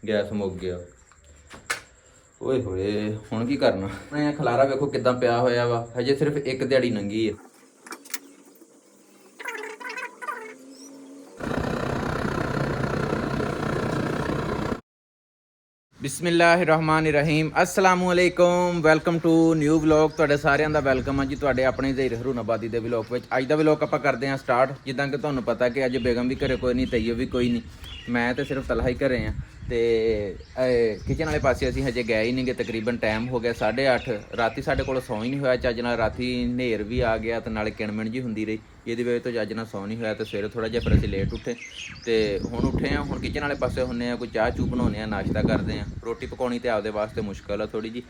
Gas ਮੁੱਕ ਗਿਆ। ਓਏ ਹੋਏ ਹੁਣ ਕੀ ਕਰਨਾ। ਇਹ ਖਲਾਰਾ ਵੇਖੋ ਕਿੱਦਾਂ ਪਿਆ ਹੋਇਆ ਵਾ, ਹਜੇ ਸਿਰਫ ਇੱਕ ਦਿਹਾੜੀ ਲੰਘੀ ਹੈ। ਬਿਸਮਿਲ੍ਲਾਹਿਰਰਹਿਮਾਨਿਰਰਹੀਮ। अस्सलामुअलैकुम, ਵੈਲਕਮ ਟੂ ਨਿਊ ਵਲੌਗ। ਤੁਹਾਡੇ ਸਾਰਿਆਂ ਦਾ ਵੈਲਕਮ ਹੈ ਜੀ ਤੁਹਾਡੇ ਆਪਣੇ ਜ਼ਹੀਰ ਹरून ਆਬਾਦੀ ਦੇ ਵਲੌਗ ਵਿੱਚ। ਅੱਜ ਦਾ ਵਲੌਗ ਆਪਾਂ ਕਰਦੇ ਹਾਂ ਸਟਾਰਟ। ਜਿੱਦਾਂ ਕਿ ਤੁਹਾਨੂੰ ਪਤਾ ਕਿ ਅੱਜ ਬੇਗਮ ਵੀ ਘਰੇ ਕੋਈ ਨਹੀਂ, ਤਈਓ ਵੀ ਕੋਈ ਨਹੀਂ, ਮੈਂ ਤੇ ਸਿਰਫ ਤਲਹਾ ਹੀ ਘਰੇ ਹਾਂ। ਤੇ ਕਿਚਨ ਵਾਲੇ ਪਾਸੇ ਅਸੀਂ ਹਜੇ ਗਏ ਹੀ ਨਹੀਂ ਗੇ। ਤਕਰੀਬਨ ਟਾਈਮ ਹੋ ਗਿਆ 8:30। ਰਾਤੀ ਸਾਡੇ ਕੋਲ ਸੌਂ ਹੀ ਨਹੀਂ ਹੋਇਆ ਚੱਜ ਨਾਲ। ਰਾਤੀ ਹਨੇਰ ਵੀ ਆ ਗਿਆ ਤੇ ਨਾਲੇ ਕਿਣਮਿਣ ਜੀ ਹੁੰਦੀ ਰਹੀ, ਇਹਦੀ ਵਜ੍ਹਾ ਤੋਂ ਚੱਜ ਨਾਲ ਸੌਂ ਨਹੀਂ ਹੋਇਆ। ਤੇ ਸਵੇਰੇ ਥੋੜ੍ਹਾ ਜਿਹਾ ਫਿਰ ਅਸੀਂ ਲੇਟ ਉੱਠੇ ਤੇ ਹੁਣ ਉੱਠੇ ਹਾਂ। ਹੁਣ ਕਿਚਨ ਵਾਲੇ ਪਾਸੇ ਹੁੰਦੇ ਹਾਂ, ਕੋਈ ਚਾਹ ਚੂਹ ਬਣਾਉਂਦੇ ਹਾਂ, ਨਾਸ਼ਤਾ ਕਰਦੇ ਹਾਂ। ਰੋਟੀ ਪਕਾਉਣੀ ਤੇ ਆਪਦੇ ਵਾਸਤੇ ਮੁਸ਼ਕਿਲ ਆ ਥੋੜ੍ਹੀ ਜਿਹੀ।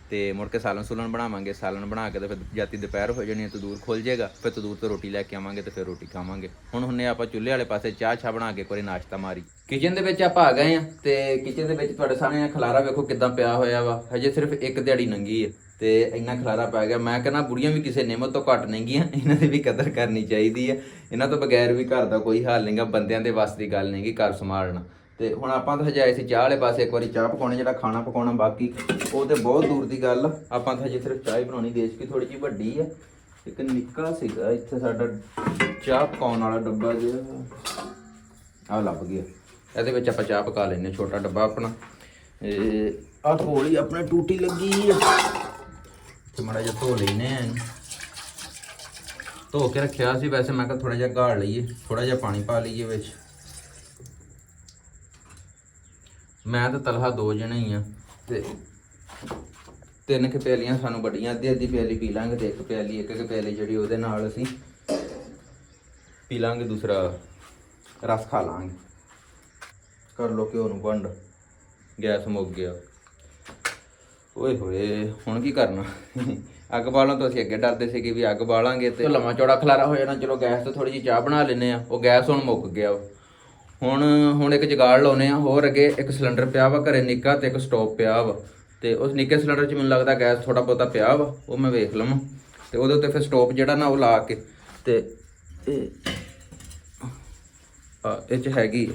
ਤੇ ਮੁੜ ਕੇ ਸਾਲਨ ਸੂਲਨ ਬਣਾਵਾਂਗੇ। ਸਾਲਨ ਬਣਾ ਕੇ ਤੇ ਫਿਰ ਜਾਤੀ ਦੁਪਹਿਰ ਹੋ ਜਾਣੀ, ਤੰਦੂਰ ਖੁੱਲ੍ਹ ਜਾਏਗਾ। ਫਿਰ ਤੰਦੂਰ ਤੋਂ ਰੋਟੀ ਲੈ ਕੇ ਆਵਾਂਗੇ ਤੇ ਫਿਰ ਰੋਟੀ ਖਾਵਾਂਗੇ। ਹੁਣ ਹੁੰਨੇ ਆਪਾਂ ਚੁੱਲ੍ਹੇ ਵਾਲੇ ਪਾਸੇ ਚਾਹ ਬਣਾ ਕੇ ਕੋਈ ਨਾਸ਼ਤਾ ਮਾਰੀ। ਕਿਚਨ ਦੇ ਵਿੱਚ ਆਪਾਂ ਆ ਗਏ ਹਾਂ ਤੇ ਕਿਚਨ ਦੇ ਵਿੱਚ ਤੁਹਾਡੇ ਸਾਹਮਣੇ ਖਲਾਰਾ ਵੇਖੋ ਕਿੱਦਾਂ ਪਿਆ ਹੋਇਆ ਵਾ। ਹਜੇ ਸਿਰਫ ਇੱਕ ਦਿਹਾੜੀ ਲੰਘੀ ਹੈ ਤੇ ਇੰਨਾ ਖਲਾਰਾ ਪੈ ਗਿਆ। ਮੈਂ ਕਹਿੰਦਾ ਬੁੜੀਆਂ ਵੀ ਕਿਸੇ ਨਿਮਤ ਤੋਂ ਘੱਟ ਨਹੀਂ ਗੀਆਂ, ਇਹਨਾਂ ਦੀ ਵੀ ਕਦਰ ਕਰਨੀ ਚਾਹੀਦੀ ਹੈ। ਇਹਨਾਂ ਤੋਂ ਬਗੈਰ ਵੀ ਘਰ ਦਾ ਕੋਈ ਹਾਲ ਨਹੀਂਗਾ। ਬੰਦਿਆਂ ਦੇ ਵੱਸ ਦੀ ਗੱਲ ਨਹੀਂਗੀ ਘਰ ਸੰਭਾਲਣਾ। ਤੇ ਹੁਣ ਆਪਾਂ ਤਾਂ ਹਜੇ ਆਏ ਸੀ ਚਾਹ ਵਾਲੇ ਪਾਸੇ। ਇੱਕ ਵਾਰੀ ਚਾਹ ਪਕਾਉਣੀ, ਜਿਹੜਾ ਖਾਣਾ ਪਕਾਉਣਾ ਬਾਕੀ ਉਹ ਤੇ ਬਹੁਤ ਦੂਰ ਦੀ ਗੱਲ ਆ। ਆਪਾਂ ਤਾਂ ਹਜੇ ਸਿਰਫ ਚਾਹ ਹੀ ਬਣਾਉਣੀ। ਦੇਸ਼ ਕੀ ਥੋੜੀ ਜਿਹੀ ਵੱਡੀ ਆ। ਇੱਕ ਨਿੱਕਾ ਸੀਗਾ ਇੱਥੇ ਸਾਡਾ ਚਾਹ ਪਕਾਉਣ ਵਾਲਾ ਡੱਬਾ ਜਿਹਾ, ਆਹ ਲੱਭ ਗਿਆ। ਇਹਦੇ ਵਿੱਚ ਆਪਾਂ ਚਾਹ ਪਕਾ ਲੈਂਦੇ। ਛੋਟਾ ਡੱਬਾ ਆਪਣਾ। ਆਹ ਕੋਲ ਹੀ ਆਪਣੇ ਟੂਟੀ ਲੱਗੀ ਆ ਤੇ ਮਾੜਾ ਜਿਹਾ ਧੋ ਲੈਨੇ ਆ। ਧੋ ਕੇ ਰੱਖਿਆ ਸੀ ਵੈਸੇ, ਮੈਂ ਕਿਹਾ ਥੋੜਾ ਜਿਹਾ ਗਾੜ ਲਈਏ, ਥੋੜਾ ਜਿਹਾ ਪਾਣੀ ਪਾ ਲਈਏ ਵਿੱਚ। ਮੈਂ ਤਾਂ ਤਲਹਾ ਦੋ ਜਣੇ ਹੀ ਆ ਤੇ 3 ਕੁ ਪਿਆਲੀਆਂ ਸਾਨੂੰ ਵੱਡੀਆਂ, ਅੱਧੀ ਪਿਆਲੀ ਪੀ ਲਾਂਗੇ ਤੇ ਇੱਕ ਪਿਆਲੀ ਜਿਹੜੀ ਉਹਦੇ ਨਾਲ ਅਸੀਂ ਪੀ ਲਾਂਗੇ, ਦੂਸਰਾ ਰਸ ਖਾ ਲਾਂਗੇ। ਕਰ ਲੋ ਘਿਓ ਨੂੰ ਵੰਡ, ਗੈਸ ਮੁੱਕ ਗਿਆ। ਓਏ ਹੋਏ ਹੁਣ ਕੀ ਕਰਨਾ। ਅੱਗ ਬਾਲਣ ਤੋਂ ਅਸੀਂ ਅੱਗੇ ਡਰਦੇ ਸੀਗੇ ਵੀ ਅੱਗ ਬਾਲਾਂਗੇ ਤੇ ਲੰਮਾ ਚੌੜਾ ਖਲਾਰਾ ਹੋ ਜਾਣਾ। ਚਲੋ ਗੈਸ ਤੇ ਥੋੜੀ ਜਿਹੀ ਚਾਹ ਬਣਾ ਲੈਂਦੇ ਆ। ਉਹ ਗੈਸ ਹੁਣ ਮੁੱਕ ਗਿਆ। ਹੁਣ ਇੱਕ ਜਗਾੜ ਲਾਉਨੇ ਆ ਹੋਰ। ਅੱਗੇ ਇੱਕ ਸਿਲੰਡਰ ਪਿਆ ਵਾ ਘਰੇ ਨਿੱਕਾ ਤੇ ਇੱਕ ਸਟੋਵ ਪਿਆ ਵਾ। ਤੇ ਉਸ ਨਿੱਕੇ ਸਿਲੰਡਰ 'ਚ ਮੈਨੂੰ ਲੱਗਦਾ ਗੈਸ ਥੋੜਾ ਬਹੁਤਾ ਪਿਆ ਵਾ, ਉਹ ਮੈਂ ਵੇਖ ਲਵਾਂ। ਤੇ ਉਹਦੇ ਉੱਤੇ ਫਿਰ ਸਟੋਵ ਜਿਹੜਾ ਨਾ ਉਹ ਲਾ ਕੇ ਤੇ ਇਹ 'ਚ ਹੈਗੀ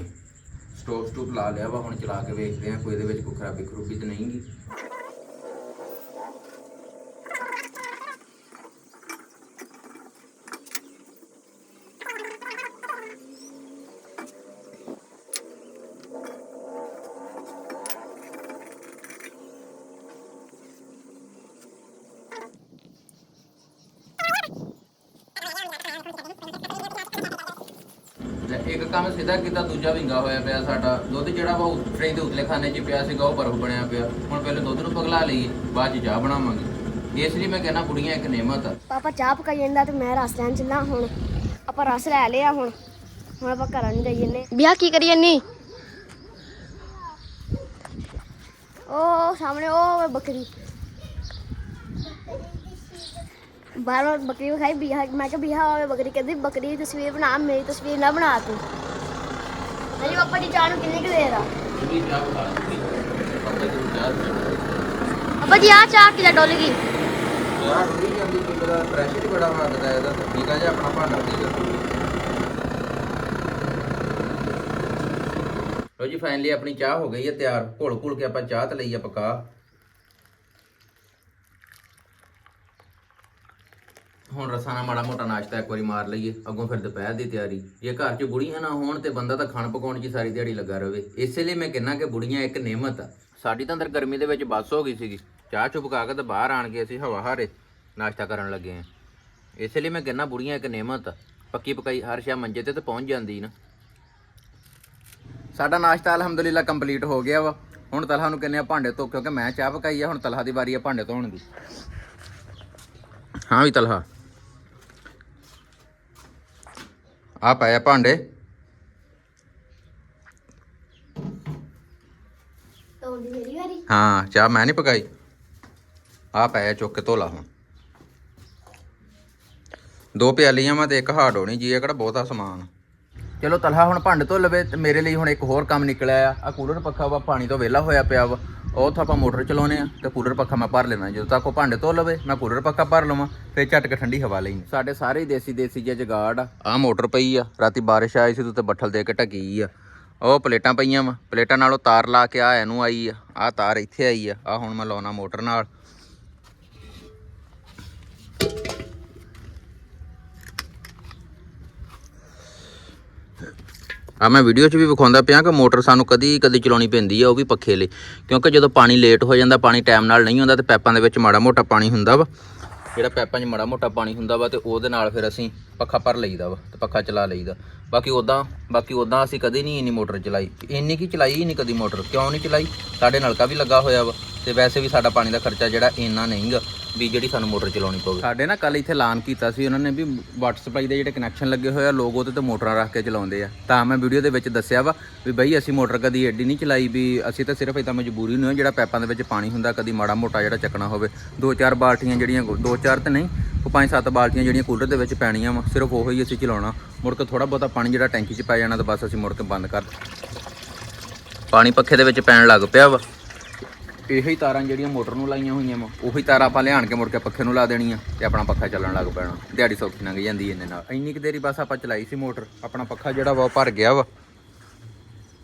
ਸਟੋਵ ਲਾ ਲਿਆ ਵਾ। ਹੁਣ ਚਲਾ ਕੇ ਵੇਖਦੇ ਆ ਕੋਈ ਇਹਦੇ ਵਿੱਚ ਕੋਈ ਖਰਾਬੀ ਖਰੂਬੀ ਤਾਂ ਨਹੀਂ ਗੀ। ਇੱਕ ਕੰਮ ਸਿੱਧਾ ਕੀਤਾ, ਦੂਜਾ ਵਿੰਗਾ ਹੋਇਆ ਪਿਆ ਸਾਡਾ। ਦੁੱਧ ਜਿਹੜਾ ਵਾ ਟ੍ਰੇ ਦੇ ਉਤਲੇ ਖਾਨੇ 'ਚ ਪਿਆ ਸੀਗਾ, ਉਹ ਬਰਫ਼ ਬਣਿਆ ਪਿਆ। ਹੁਣ ਪਹਿਲੇ ਦੁੱਧ ਨੂੰ ਪਗਲਾ ਲਈਏ, ਬਾਅਦ 'ਚ ਚਾਹ ਬਣਾਵਾਂਗੇ। ਇਸ ਲਈ ਮੈਂ ਕਹਿੰਦਾ ਕੁੜੀਆਂ ਇੱਕ ਨਿਮਤ ਆ। ਪਾਪਾ ਚਾਹ ਪਕਾਈ ਜਾਂਦਾ ਤੇ ਮੈਂ ਰਸ ਲੈਣ ਚੱਲਾਂ। ਹੁਣ ਆਪਾਂ ਰਸ ਲੈ ਲਿਆ। ਹੁਣ ਆਪਾਂ ਘਰਾਂ ਨੂੰ ਜਾਈ ਜੰਨੇ। ਵਿਆਹ ਕੀ ਕਰੀ ਜੰਨੀ? ਉਹ ਸਾਹਮਣੇ ਉਹ ਬੱਕਰੀ ਬਾਹਰ ਬੱਕਰੀ ਵਿਖਾਈ। ਬਿਹਾ ਮੈਂ ਕਿਹਾ ਬਿਹਾ ਹੋਵੇ ਬੱਕਰੀ। ਕਹਿੰਦੀ ਬੱਕਰੀ ਦੀ ਤਸਵੀਰ ਬਣਾ, ਮੇਰੀ ਤਸਵੀਰ ਨਾ ਬਣਾ ਤੂੰ। ਹਾਂਜੀ ਪਾਪਾ ਜੀ ਚਾਹ ਨੂੰ ਕਿੰਨੀ ਕੁ ਦੇਰ ਆ? ਪਾਪਾ ਜੀ ਆ ਚਾਹ ਕਿੱਦਾਂ ਡੁੱਲ ਗਈ? ਚਾਹ ਡੁੱਲੀ ਜਾਂਦੀ, ਕਿਹਦਾ ਪ੍ਰੈਸ਼ਰ ਹੀ ਬੜਾ ਲੱਗਦਾ ਇਹਦਾ। ਨਿੱਕਾ ਜਿਹਾ ਆਪਣਾ ਭਾਂਡਾ ਸੀਗਾ। ਲੋ ਜੀ ਫਾਈਨਲੀ ਆਪਣੀ ਚਾਹ ਹੋ ਗਈ ਹੈ ਤਿਆਰ। ਘੁਲ ਕੇ ਆਪਾਂ ਚਾਹ ਤੇ ਲਈ ਆ ਪਕਾ। ਹੁਣ ਰਸਾਂ ਨਾਲ ਮਾੜਾ ਮੋਟਾ ਨਾਸ਼ਤਾ ਇੱਕ ਵਾਰੀ ਮਾਰ ਲਈਏ, ਅੱਗੋਂ ਫਿਰ ਦੁਪਹਿਰ ਦੀ ਤਿਆਰੀ। ਜੇ ਘਰ 'ਚ ਬੁੜੀਆਂ ਨਾ ਹੋਣ ਤੇ ਬੰਦਾ ਤਾਂ ਖਾਣ ਪਕਾਉਣ 'ਚ ਸਾਰੀ ਦਿਹਾੜੀ ਲੱਗਾ ਰਹੇ। ਇਸੇ ਲਈ ਮੈਂ ਕਹਿੰਦਾ ਕਿ ਬੁੜੀਆਂ ਇੱਕ ਨਿਮਤ ਆ। ਸਾਡੀ ਤਾਂ ਅੰਦਰ ਗਰਮੀ ਦੇ ਵਿੱਚ ਬੱਸ ਹੋ ਗਈ ਸੀਗੀ। ਚਾਹ ਚੁ ਪਕਾ ਕੇ ਤੇ ਬਾਹਰ ਆਣ ਕੇ ਅਸੀਂ ਹਵਾ ਹਾਰੇ ਨਾਸ਼ਤਾ ਕਰਨ ਲੱਗੇ ਹਾਂ। ਇਸੇ ਲਈ ਮੈਂ ਕਹਿੰਦਾ ਬੁੜੀਆਂ ਇੱਕ ਨਿਮਤ ਆ। ਪੱਕੀ ਪਕਾਈ ਹਰ ਸ਼ਾ ਮੰਜੇ ਤੇ ਪਹੁੰਚ ਜਾਂਦੀ ਨਾ। ਸਾਡਾ ਨਾਸ਼ਤਾ ਅਲਹਮਦੁਲਿਲਾ ਕੰਪਲੀਟ ਹੋ ਗਿਆ ਵਾ। ਹੁਣ ਤਲਹਾ ਨੂੰ ਕਹਿੰਦੇ ਆ ਭਾਂਡੇ ਧੋ, ਕਿਉਂਕਿ ਮੈਂ ਚਾਹ ਪਕਾਈ ਆ। ਹੁਣ ਤਲਹਾ ਦੀ ਵਾਰੀ ਆ ਭਾਂਡੇ ਧੋਣ ਦੀ। ਹਾਂ ਵੀ ਤਲਹਾ ਆ ਪਾਇਆ ਭਾਂਡੇ। ਹਾਂ ਚਾਹ ਮੈਂ ਨਹੀਂ ਪਕਾਈ। ਆ ਪਾਇਆ ਚੁੱਕ ਕੇ ਧੋ ਲਾ। ਹੁਣ 2 ਪਿਆਲੀਆਂ ਵਾ ਤੇ ਇੱਕ ਹਾਰਡ ਹੋਣੀ ਜੀ। ਇਹ ਕਿਹੜਾ ਬਹੁਤਾ ਸਮਾਨ। ਚਲੋ ਤਲਹਾ ਹੁਣ ਭਾਂਡੇ ਧੋ ਲਵੇ ਤੇ ਮੇਰੇ ਲਈ ਹੁਣ ਇੱਕ ਹੋਰ ਕੰਮ ਨਿਕਲਿਆ ਆ। ਕੂਲਰ ਪੱਖਾ ਵਾ ਪਾਣੀ ਤੋਂ ਵਿਹਲਾ ਹੋਇਆ ਪਿਆ ਵਾ। ਉਹ ਤਾਂ ਆਪਾਂ ਮੋਟਰ ਚਲਾਉਨੇ ਆ ਤੇ ਕੂਲਰ ਪੱਖਾ ਮੈਂ ਭਰ ਲੈਣਾ। ਜਦੋਂ ਤੱਕ ਉਹ ਭਾਂਡੇ ਧੋ ਲਵੇ ਮੈਂ ਕੂਲਰ ਪੱਖਾ ਭਰ ਲਵਾਂ, ਫਿਰ ਝਟਕ ਠੰਡੀ ਹਵਾ ਲਈ। ਸਾਡੇ ਸਾਰੇ ਦੇਸੀ ਜਿਹੇ ਜਗਾੜ ਆ। ਆਹ ਮੋਟਰ ਪਈ ਆ, ਰਾਤੀ ਬਾਰਿਸ਼ ਆਈ ਸੀ ਤੇ ਬੱਠਲ ਦੇ ਕੇ ਢਕੀ ਆ। ਉਹ ਪਲੇਟਾਂ ਪਈਆਂ ਵਾ, ਪਲੇਟਾਂ ਨਾਲੋਂ ਤਾਰ ਲਾ ਕੇ ਆ ਇਹਨੂੰ ਆਈ ਆ, ਆਹ ਤਾਰ ਇੱਥੇ ਆਈ ਆ, ਆ ਹੁਣ ਮੈਂ ਲਾਉਣਾ ਮੋਟਰ ਨਾਲ। ਆ ਮੈਂ ਵੀਡੀਓ 'ਚ ਵੀ ਵਿਖਾਉਂਦਾ ਪਿਆ ਕਿ ਮੋਟਰ ਸਾਨੂੰ ਕਦੀ ਚਲਾਉਣੀ ਪੈਂਦੀ ਆ, ਉਹ ਵੀ ਪੱਖੇ ਲਈ, ਕਿਉਂਕਿ ਜਦੋਂ ਪਾਣੀ ਲੇਟ ਹੋ ਜਾਂਦਾ, ਪਾਣੀ ਟਾਈਮ ਨਾਲ ਨਹੀਂ ਹੁੰਦਾ, ਤੇ ਪੈਪਾਂ ਦੇ ਵਿੱਚ ਮਾੜਾ ਮੋਟਾ ਪਾਣੀ ਹੁੰਦਾ ਵਾ, ਜਿਹੜਾ ਪੈਪਾਂ 'ਚ ਮਾੜਾ ਮੋਟਾ ਪਾਣੀ ਹੁੰਦਾ ਵਾ, ਤੇ ਉਹਦੇ ਨਾਲ ਫਿਰ ਅਸੀਂ ਪੱਖਾ ਭਰ ਲਈਦਾ ਵਾ ਤੇ ਪੱਖਾ ਚਲਾ ਲਈਦਾ। ਬਾਕੀ ਉੱਦਾਂ ਅਸੀਂ ਕਦੇ ਨਹੀਂ ਇੰਨੀ ਮੋਟਰ ਚਲਾਈ, ਇੰਨੀ ਕੀ ਚਲਾਈ ਹੀ ਨਹੀਂ ਕਦੀ ਮੋਟਰ। ਕਿਉਂ ਨਹੀਂ ਚਲਾਈ? ਸਾਡੇ ਨਲਕਾ ਵੀ ਲੱਗਾ ਹੋਇਆ ਵਾ, ਤੇ ਵੈਸੇ ਵੀ ਸਾਡਾ ਪਾਣੀ ਦਾ ਖਰਚਾ ਜਿਹੜਾ ਇੰਨਾ ਨਹੀਂ ਗਾ ਵੀ ਜਿਹੜੀ ਸਾਨੂੰ ਮੋਟਰ ਚਲਾਉਣੀ ਪਵੇ। ਸਾਡੇ ਨਾ ਕੱਲ ਇੱਥੇ ਐਲਾਨ ਕੀਤਾ ਸੀ ਉਹਨਾਂ ਨੇ ਵੀ ਵਾਟਰ ਸਪਲਾਈ ਦੇ ਜਿਹੜੇ ਕਨੈਕਸ਼ਨ ਲੱਗੇ ਹੋਏ ਆ, ਲੋਕ ਉਹਦੇ ਤੇ ਮੋਟਰਾਂ ਰੱਖ ਕੇ ਚਲਾਉਂਦੇ ਆ। ਤਾਂ ਮੈਂ ਵੀਡੀਓ ਦੇ ਵਿੱਚ ਦੱਸਿਆ ਵਾ ਵੀ ਬਈ ਅਸੀਂ ਮੋਟਰ ਕਦੀ ਐਡੀ ਨਹੀਂ ਚਲਾਈ, ਵੀ ਅਸੀਂ ਤਾਂ ਸਿਰਫ ਇੱਦਾਂ ਮਜਬੂਰੀ ਨੂੰ ਜਿਹੜਾ ਪੈਪਾਂ ਦੇ ਵਿੱਚ ਪਾਣੀ ਹੁੰਦਾ, ਕਦੀ ਮਾੜਾ ਮੋਟਾ ਜਿਹੜਾ ਚੱਕਣਾ ਹੋਵੇ, 2-4 ਬਾਲਟੀਆਂ ਜਿਹੜੀਆਂ, 2-4 ਤਾਂ ਨਹੀਂ, ਉਹ 5-7 ਬਾਲਟੀਆਂ ਜਿਹੜੀਆਂ ਕੂਲਰ ਦੇ ਵਿੱਚ ਪੈਣੀਆਂ ਵਾ, ਸਿਰਫ ਉਹੀ ਅਸੀਂ ਚਲਾਉਣਾ। ਮੁੜ ਕੇ ਥੋੜਾ ਬਹੁਤਾ ਪਾਣੀ ਜਿਹੜਾ ਟੈਂਕੀ 'ਚ ਪੈ ਜਾਣਾ, ਤਾਂ ਬਸ ਅਸੀਂ ਮੁੜ ਕੇ ਬੰਦ ਕਰ। ਪਾਣੀ ਪੱਖੇ ਦੇ ਵਿੱਚ ਪੈਣ ਲੱਗ ਪਿਆ ਵਾ। ਇਹੀ ਤਾਰਾਂ ਜਿਹੜੀਆਂ ਮੋਟਰ ਨੂੰ ਲਾਈਆਂ ਹੋਈਆਂ ਵਾ, ਉਹੀ ਤਾਰਾਂ ਆਪਾਂ ਲਿਆਣ ਕੇ ਮੁੜ ਕੇ ਪੱਖੇ ਨੂੰ ਲਾ ਦੇਣੀਆਂ ਤੇ ਆਪਣਾ ਪੱਖਾ ਚੱਲਣ ਲੱਗ ਪੈਣਾ। ਦਿਹਾੜੀ ਸੌਖੀ ਲੰਘ ਜਾਂਦੀ ਇਹਨੇ ਨਾਲ। ਇੰਨੀ ਕੁ ਦੇਰੀ ਬਸ ਆਪਾਂ ਚਲਾਈ ਸੀ ਮੋਟਰ, ਆਪਣਾ ਪੱਖਾ ਜਿਹੜਾ ਵਾ ਉਹ ਭਰ ਗਿਆ ਵਾ।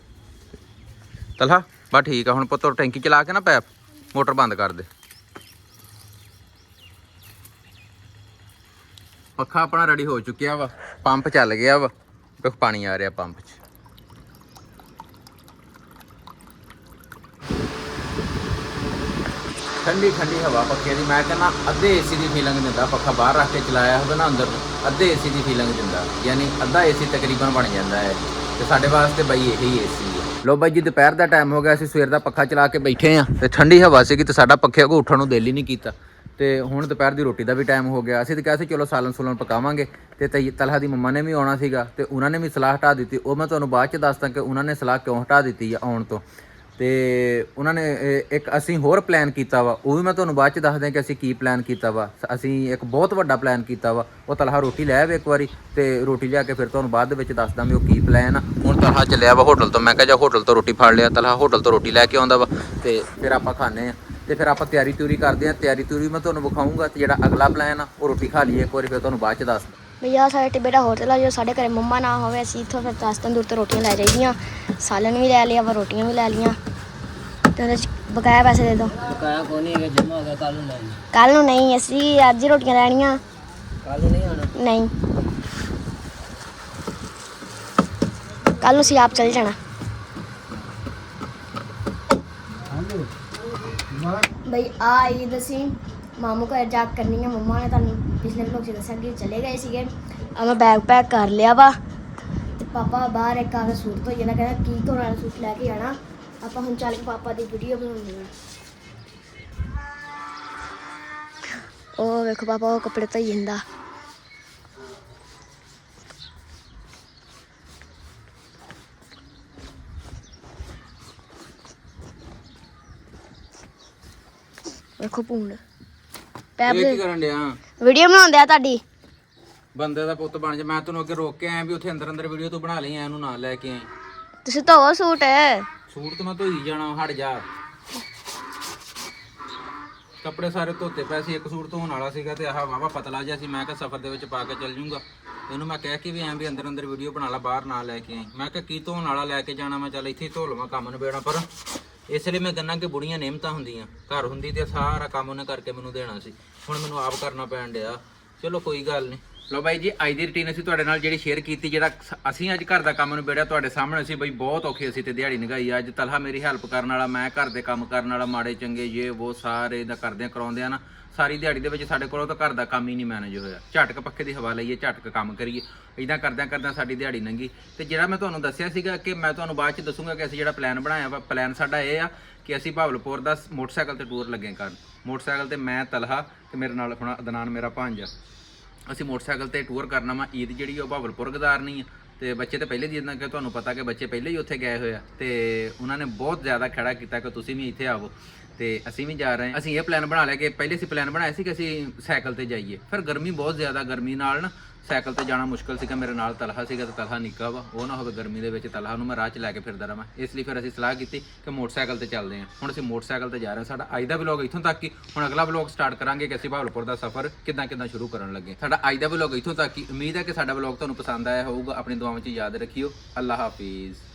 ਤਲਹਾ ਬਸ ਠੀਕ ਆ, ਹੁਣ ਪੁੱਤ ਟੈਂਕੀ ਚਲਾ ਕੇ ਨਾ ਪੈਪ ਮੋਟਰ ਬੰਦ ਕਰ ਦੇ। ਪੱਖਾ ਆਪਣਾ ਰੈਡੀ ਹੋ ਚੁੱਕਿਆ ਵਾ, ਪੰਪ ਚੱਲ ਗਿਆ ਵਾ, ਵੇਖ ਪਾਣੀ ਆ ਰਿਹਾ ਪੰਪ 'ਚ। ਠੰਡੀ ਹਵਾ ਪੱਖੇ ਦੀ, ਮੈਂ ਕਹਿੰਦਾ ਅੱਧੇ ਏਸੀ ਦੀ ਫੀਲਿੰਗ ਦਿੰਦਾ। ਪੱਖਾ ਬਾਹਰ ਰੱਖ ਕੇ ਚਲਾਇਆ ਹੋਵੇ ਨਾ ਅੰਦਰ, ਅੱਧੇ ਏਸੀ ਦੀ ਫੀਲਿੰਗ ਦਿੰਦਾ, ਯਾਨੀ ਅੱਧਾ ਏਸੀ ਤਕਰੀਬਨ ਬਣ ਜਾਂਦਾ ਹੈ। ਤੇ ਸਾਡੇ ਵਾਸਤੇ ਬਈ ਇਹੀ ਏਸੀ ਹੈ। ਲੋ ਬਾਈ ਜੀ, ਦੁਪਹਿਰ ਦਾ ਟਾਈਮ ਹੋ ਗਿਆ, ਅਸੀਂ ਸਵੇਰ ਦਾ ਪੱਖਾ ਚਲਾ ਕੇ ਬੈਠੇ ਆ, ਤੇ ਠੰਡੀ ਹਵਾ ਸੀਗੀ, ਤੇ ਸਾਡਾ ਪੱਖੇ ਅੱਗੋਂ ਉੱਠਣ ਨੂੰ ਦਿਲ ਹੀ ਨਹੀਂ ਕੀਤਾ। ਤੇ ਹੁਣ ਦੁਪਹਿਰ ਦੀ ਰੋਟੀ ਦਾ ਵੀ ਟਾਈਮ ਹੋ ਗਿਆ। ਅਸੀਂ ਤਾਂ ਕਿਹਾ ਸੀ ਚਲੋ ਸਾਲਨ ਸੁਲਨ ਪਕਾਵਾਂਗੇ, ਤੇ ਤਲਹਾ ਦੀ ਮੰਮਾ ਨੇ ਵੀ ਆਉਣਾ ਸੀਗਾ, ਤੇ ਉਹਨਾਂ ਨੇ ਵੀ ਸਲਾਹ ਹਟਾ ਦਿੱਤੀ। ਉਹ ਮੈਂ ਤੁਹਾਨੂੰ ਬਾਅਦ 'ਚ ਦੱਸਦਾ ਕਿ ਉਹਨਾਂ ਨੇ ਸਲਾਹ ਕਿਉਂ ਹਟਾ ਦਿੱਤੀ ਆ ਆਉਣ ਤੋਂ। ਤੇ ਉਹਨਾਂ ਨੇ ਇੱਕ ਅਸੀਂ ਹੋਰ ਪਲਾਨ ਕੀਤਾ ਵਾ, ਉਹ ਵੀ ਮੈਂ ਤੁਹਾਨੂੰ ਬਾਅਦ 'ਚ ਦੱਸਦਾ ਕਿ ਅਸੀਂ ਕੀ ਪਲਾਨ ਕੀਤਾ ਵਾ। ਅਸੀਂ ਇੱਕ ਬਹੁਤ ਵੱਡਾ ਪਲਾਨ ਕੀਤਾ ਵਾ। ਉਹ ਤਲਹਾ ਰੋਟੀ ਲੈ ਆਵੇ ਇੱਕ ਵਾਰੀ, ਤੇ ਰੋਟੀ ਲਿਆ ਕੇ ਫਿਰ ਤੁਹਾਨੂੰ ਬਾਅਦ ਦੇ ਵਿੱਚ ਦੱਸਦਾ ਵੀ ਉਹ ਕੀ ਪਲਾਨ ਆ। ਹੁਣ ਤਲਹਾ ਚੱਲਿਆ ਵਾ ਹੋਟਲ ਤੋਂ, ਮੈਂ ਕਿਹਾ ਜਾ ਹੋਟਲ ਤੋਂ ਰੋਟੀ ਫੜ ਲਿਆ। ਤਲਹਾ ਹੋਟਲ ਤੋਂ ਰੋਟੀ ਲੈ ਕੇ ਆਉਂਦਾ ਵਾ, ਤੇ ਫਿਰ ਆਪਾਂ ਖਾਂਦੇ ਆ, ਤੇ ਫਿਰ ਆਪਾਂ ਤਿਆਰੀ ਤਿਊਰੀ ਕਰਦੇ ਆ। ਤਿਆਰੀ ਤਿਊਰੀ ਮੈਂ ਤੁਹਾਨੂੰ ਵਿਖਾਊਂਗਾ, ਤੇ ਜਿਹੜਾ ਅਗਲਾ ਪਲਾਨ ਆ ਉਹ ਰੋਟੀ ਖਾ ਲਈਏ ਇੱਕ ਵਾਰੀ, ਫਿਰ ਤੁਹਾਨੂੰ ਬਾਅਦ 'ਚ ਦੱਸਦਾ। ਭਈਆ ਸਾਡੇ ਟਿੱਬੇ ਦਾ ਹੋਟਲ ਆ, ਜੋ ਸਾਡੇ ਘਰੇ ਮੰਮਾ ਨਾ ਹੋਵੇ, ਅਸੀਂ ਇੱਥੋਂ ਫਿਰ 10 ਦਿਨ ਦੂਰ ਤੋਂ ਰੋਟੀਆਂ ਲੈ ਜਾਈਦੀਆਂ। ਸਾਲਨ ਵੀ ਲੈ ਲਿਆ ਵਾ, ਰੋਟੀਆਂ ਵੀ ਲੈ ਲਈਆਂ, ਤੇ ਉਹਦੇ 'ਚ ਬਕਾਇਆ ਪੈਸੇ ਦੇ ਦਿਓ। ਬਕਾਇਆ ਕੋਈ ਨਹੀਂ ਹੈਗਾ, ਜਮਾ ਹੋ ਗਿਆ, ਕੱਲ ਨੂੰ ਲੈ ਜੀ। ਕੱਲ ਨੂੰ ਨਹੀਂ, ਅਸੀਂ ਅੱਜ ਹੀ ਰੋਟੀਆਂ ਲੈਣੀਆਂ। ਕੱਲ ਨੂੰ ਨਹੀਂ ਆਉਣਾ? ਨਹੀਂ, ਕੱਲ ਨੂੰ ਅਸੀਂ ਆਪ ਚੱਲ ਜਾਣਾ। ਬਈ ਆਈ ਦਸੀਂ ਮਾਮੂ ਘਰ ਜਾ ਕੇ ਕਰਨੀ ਆ। ਮੰਮਾ ਨੇ ਤੁਹਾਨੂੰ ਪਿਛਲੇ ਵਲੋਗ 'ਚ ਦੱਸਿਆ ਕਿ ਚਲੇ ਗਏ ਸੀਗੇ। ਆ ਮੈਂ ਬੈਗ ਪੈਕ ਕਰ ਲਿਆ ਵਾ, ਤੇ ਪਾਪਾ ਬਾਹਰ ਇੱਕ ਆ ਕੇ ਸੂਟ ਧੋਈ ਜਾਂਦਾ, ਕਹਿੰਦਾ ਕੀ ਧੋਣ ਵਾਲਾ ਸੂਟ ਲੈ ਕੇ ਜਾਣਾ। ਆਪਾਂ ਹੁਣ ਚੱਲ ਕੇ ਪਾਪਾ ਦੀ ਵੀਡੀਓ ਬਣਾਉਂਦੇ ਹਾਂ। ਉਹ ਵੇਖੋ ਪਾਪਾ ਉਹ ਕੱਪੜੇ ਧੋਈ ਜਾਂਦਾ। ਵੇਖੋ ਪੂੰਡ ਪੈਪ ਇਹ ਕੀ ਕਰਨ ਡਿਆ? ਵੀਡੀਓ ਬਣਾਉਂਦੇ ਆ ਤੁਹਾਡੀ। ਬੰਦੇ ਦਾ ਪੁੱਤ ਬਣ ਜਾ। ਮੈਂ ਤੈਨੂੰ ਅੱਗੇ ਰੋਕ ਕੇ ਆਇਆ ਵੀ ਉੱਥੇ ਅੰਦਰ ਵੀਡੀਓ ਤੂੰ ਬਣਾ ਲਈ, ਇਹਨੂੰ ਨਾਲ ਲੈ ਕੇ ਆਈ। ਤੁਸੀਂ ਧੋਵੋ ਸੂਟ। ਸੂਟ ਤਾਂ ਮੈਂ ਧੋਈ ਜਾਣਾ, ਹਟ ਜਾ। ਕੱਪੜੇ ਸਾਰੇ ਧੋਤੇ ਪਏ ਸੀ, ਇੱਕ ਸੂਟ ਧੋਣ ਵਾਲਾ ਸੀਗਾ, ਤੇ ਆਹ ਵਾਵਾ ਪਤਲਾ ਜਿਹਾ ਸੀ। ਮੈਂ ਕਿਹਾ ਸਫ਼ਰ ਦੇ ਵਿੱਚ ਪਾ ਕੇ ਚੱਲ ਜੂੰਗਾ। ਇਹਨੂੰ ਮੈਂ ਕਹਿ ਕੇ ਵੀ ਐਂ ਵੀ ਅੰਦਰ ਵੀਡੀਓ ਬਣਾ ਲਾ, ਬਾਹਰ ਨਾ ਲੈ ਕੇ ਆਈ। ਮੈਂ ਕਿਹਾ ਕੀ ਧੋਣ ਵਾਲਾ ਲੈ ਕੇ ਜਾਣਾ, ਮੈਂ ਚੱਲ ਇੱਥੇ ਹੀ ਧੋ ਲਵਾਂ, ਕੰਮ ਨਿਬੇੜਾਂ। ਪਰ ਇਸ ਲਈ ਮੈਂ ਕਹਿੰਦਾ ਕਿ ਬੁੜੀਆਂ ਨਿਯਮਤਾਂ ਹੁੰਦੀਆਂ, ਘਰ ਹੁੰਦੀ ਤੇ ਸਾਰਾ ਕੰਮ ਉਹਨੇ ਕਰਕੇ ਮੈਨੂੰ ਦੇਣਾ ਸੀ, ਹੁਣ ਮੈਨੂੰ ਆਪ ਕਰਨਾ ਪੈਣ ਡਿਆ। ਚਲੋ ਕੋਈ ਗੱਲ ਨਹੀਂ। ਲੋ ਬਾਈ ਜੀ, ਅੱਜ ਦੀ ਰੁਟੀਨ ਅਸੀਂ ਤੁਹਾਡੇ ਨਾਲ ਜਿਹੜੀ ਸ਼ੇਅਰ ਕੀਤੀ, ਜਿਹੜਾ ਅਸੀਂ ਅੱਜ ਘਰ ਦਾ ਕੰਮ ਨਿਬੇੜਿਆ ਤੁਹਾਡੇ ਸਾਹਮਣੇ ਸੀ। ਬਈ ਬਹੁਤ ਔਖੇ ਅਸੀਂ ਤੇ ਦਿਹਾੜੀ ਨਿਗਾਈ। ਅੱਜ ਤਲਹਾ ਮੇਰੀ ਹੈਲਪ ਕਰਨ ਵਾਲਾ, ਮੈਂ ਘਰ ਦੇ ਕੰਮ ਕਰਨ ਵਾਲਾ, ਮਾੜੇ ਚੰਗੇ ਜੇ ਉਹ ਸਾਰੇ ਦਾ ਕਰਦੇ ਕਰਾਉਂਦੇ ਆ ਨਾ। ਸਾਰੀ ਦਿਹਾੜੀ ਦੇ ਵਿੱਚ ਸਾਡੇ ਕੋਲੋਂ ਤਾਂ ਘਰ ਦਾ ਕੰਮ ਹੀ ਨਹੀਂ ਮੈਨੇਜ ਹੋਇਆ। ਝਟਕ ਪੱਖੇ ਦੀ ਹਵਾ ਲਈਏ, ਝਟਕ ਕੰਮ ਕਰੀਏ, ਇੱਦਾਂ ਕਰਦਿਆਂ ਸਾਡੀ ਦਿਹਾੜੀ ਲੰਘੀ। ਤੇ ਜਿਹੜਾ ਮੈਂ ਤੁਹਾਨੂੰ ਦੱਸਿਆ ਸੀਗਾ ਕਿ ਮੈਂ ਤੁਹਾਨੂੰ ਬਾਅਦ 'ਚ ਦੱਸੂਗਾ ਕਿ ਅਸੀਂ ਜਿਹੜਾ ਪਲਾਨ ਬਣਾਇਆ ਵਾ, ਪਲਾਨ ਸਾਡਾ ਇਹ ਆ ਕਿ ਅਸੀਂ ਭਾਵਲਪੁਰ ਦਾ ਮੋਟਰਸਾਈਕਲ ਤੇ ਟੂਰ ਲੱਗੇ ਕਰਨ। ਮੋਟਰਸਾਈਕਲ ਤੇ ਮੈਂ, ਤਲਹਾ ਤੇ ਮੇਰੇ ਨਾਲ ਆਪਣਾ ਅਦਨਾਨ ਮੇਰਾ ਭਾਂਜਾ, ਅਸੀਂ ਮੋਟਰਸਾਈਕਲ ਤੇ ਟੂਰ ਕਰਨਾ ਵਾ। ਈਦ ਜਿਹੜੀ ਉਹ ਭਾਵਲਪੁਰ ਗੁਜ਼ਾਰਨੀ ਆ। ਤੇ ਬੱਚੇ ਤਾਂ ਪਹਿਲੇ ਜਿੱਦਾਂ ਕਿ ਤੁਹਾਨੂੰ ਪਤਾ ਕਿ ਬੱਚੇ ਪਹਿਲੇ ਹੀ ਉੱਥੇ ਗਏ ਹੋਏ ਆ, ਤੇ ਉਹਨਾਂ ਨੇ ਬਹੁਤ ਜ਼ਿਆਦਾ ਖੜਾ ਕੀਤਾ ਕਿ ਤੁਸੀਂ ਵੀ ਇੱਥੇ ਆਵੋ, ਤੇ ਅਸੀਂ ਵੀ ਜਾ ਰਹੇ ਹਾਂ। ਅਸੀਂ ਇਹ ਪਲਾਨ ਬਣਾ ਲਿਆ ਕਿ ਪਹਿਲੇ ਅਸੀਂ ਪਲਾਨ ਬਣਾਇਆ ਸੀ ਕਿ ਅਸੀਂ ਸਾਈਕਲ ਤੇ ਜਾਈਏ। ਫਿਰ ਗਰਮੀ ਬਹੁਤ ਜ਼ਿਆਦਾ, ਗਰਮੀ ਨਾਲ ਨਾ ਸਾਈਕਲ ਤੇ ਜਾਣਾ ਮੁਸ਼ਕਲ ਸੀਗਾ। ਮੇਰੇ ਨਾਲ ਤਲਹਾ ਸੀਗਾ, ਤੇ ਤਲਹਾ ਨਿੱਕਾ ਵਾ, ਉਹ ਨਾ ਹੋਵੇ ਗਰਮੀ ਦੇ ਵਿੱਚ ਤਲਹਾ ਨੂੰ ਮੈਂ ਰਾਹ 'ਚ ਲੈ ਕੇ ਫਿਰਦਾ ਰਹਾਂ। ਇਸ ਲਈ ਫਿਰ ਅਸੀਂ ਸਲਾਹ ਕੀਤੀ ਕਿ ਮੋਟਰਸਾਈਕਲ ਤੇ ਚੱਲਦੇ ਹਾਂ। ਹੁਣ ਅਸੀਂ ਮੋਟਰਸਾਈਕਲ ਤੇ ਜਾ ਰਹੇ ਹਾਂ। ਸਾਡਾ ਅੱਜ ਦਾ ਵਲੌਗ ਇੱਥੋਂ ਤੱਕ ਹੀ। ਹੁਣ ਅਗਲਾ ਵਲੌਗ ਸਟਾਰਟ ਕਰਾਂਗੇ ਕਿ ਅਸੀਂ ਭਾਵਲਪੁਰ ਦਾ ਸਫ਼ਰ ਕਿੱਦਾਂ ਸ਼ੁਰੂ ਕਰਨ ਲੱਗੇ। ਸਾਡਾ ਅੱਜ ਦਾ ਵਲੌਗ ਇੱਥੋਂ ਤੱਕ ਹੀ। ਉਮੀਦ ਹੈ ਕਿ ਸਾਡਾ ਵਲੌਗ ਤੁਹਾਨੂੰ ਪਸੰਦ ਆਇਆ ਹੋਊਗਾ। ਆਪਣੀ ਦੁਆਵਾਂ 'ਚ ਯਾਦ ਰੱਖਿਓ। ਅੱਲਾ ਹਾਫਿਜ਼।